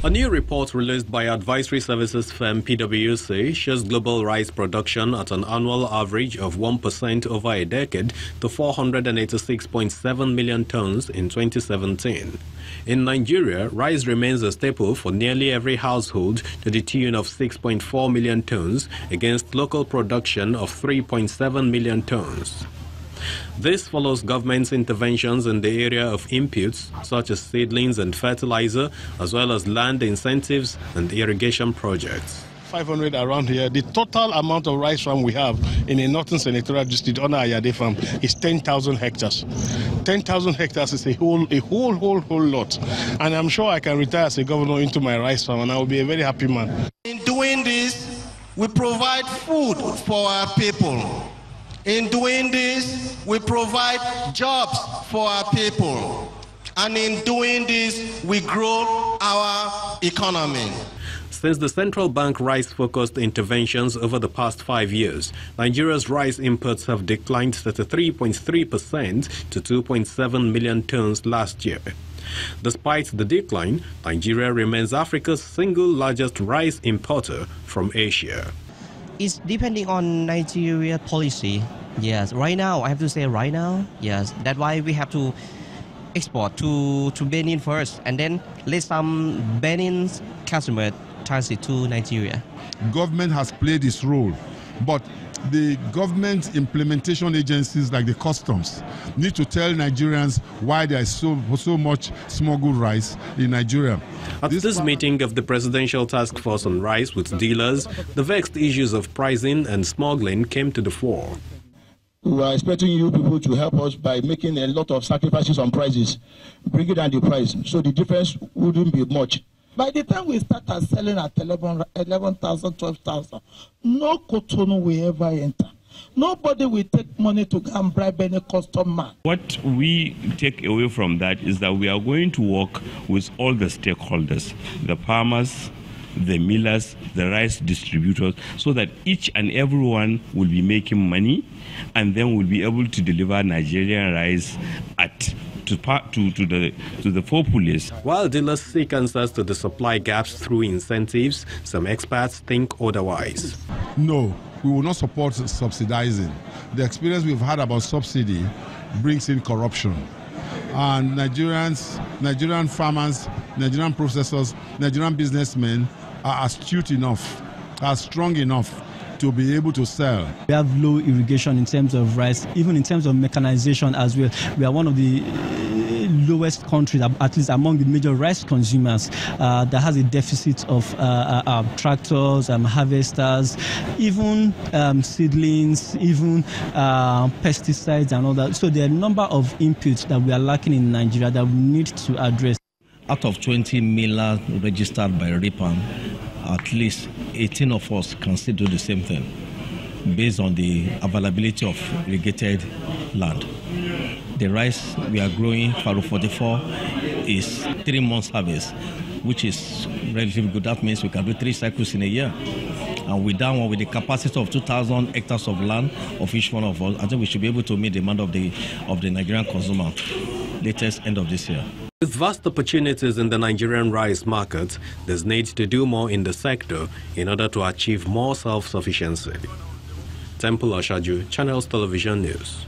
A new report released by advisory services firm PwC shows global rice production at an annual average of 1% over a decade to 486.7 million tons in 2017. In Nigeria, rice remains a staple for nearly every household to the tune of 6.4 million tons against local production of 3.7 million tons. This follows government's interventions in the area of inputs such as seedlings and fertilizer, as well as land incentives and irrigation projects. 500 around here. The total amount of rice farm we have in the Northern Senatorial District on Ayade farm is 10,000 hectares. 10,000 hectares is a whole lot. And I'm sure I can retire as a governor into my rice farm and I will be a very happy man. In doing this, we provide food for our people. In doing this, we provide jobs for our people. And in doing this, we grow our economy. Since the central bank rice-focused interventions over the past 5 years, Nigeria's rice imports have declined 33.3% to 2.7 million tons last year. Despite the decline, Nigeria remains Africa's single largest rice importer from Asia. It's depending on Nigeria policy. Yes, right now, I have to say right now, yes. That's why we have to export to Benin first, and then let some Benin customer transit to Nigeria. Government has played its role, but the government implementation agencies like the customs need to tell Nigerians why there is so much smuggled rice in Nigeria. At this meeting of the Presidential Task Force on Rice with dealers, the vexed issues of pricing and smuggling came to the fore. We are expecting you people to help us by making a lot of sacrifices on prices, bringing down the price, so the difference wouldn't be much. By the time we start selling at 11,000, 12,000, no Cotonou will ever enter. Nobody will take money to go and bribe any customer. What we take away from that is that we are going to work with all the stakeholders, the farmers, the millers, the rice distributors, so that each and everyone will be making money and then will be able to deliver Nigerian rice to the populace. While dealers seek answers to the supply gaps through incentives, some experts think otherwise. No, we will not support subsidizing. The experience we've had about subsidy brings in corruption. And Nigerian farmers, Nigerian processors, Nigerian businessmen are astute enough, are strong enough to be able to sell. We have low irrigation in terms of rice, even in terms of mechanization as well. We are one of the lowest countries, at least among the major rice consumers, that has a deficit of tractors, harvesters, even seedlings, even pesticides and all that. So there are a number of inputs that we are lacking in Nigeria that we need to address. Out of 20 millers registered by RIPAM, at least 18 of us can still do the same thing based on the availability of irrigated land. The rice we are growing, Faro 44, is 3 months harvest, which is relatively good. That means we can do 3 cycles in a year. And with that one, with the capacity of 2,000 hectares of land of each one of us, I think we should be able to meet the demand of the Nigerian consumer latest end of this year. With vast opportunities in the Nigerian rice market, there's need to do more in the sector in order to achieve more self-sufficiency. Temple Ashaju, Channels Television News.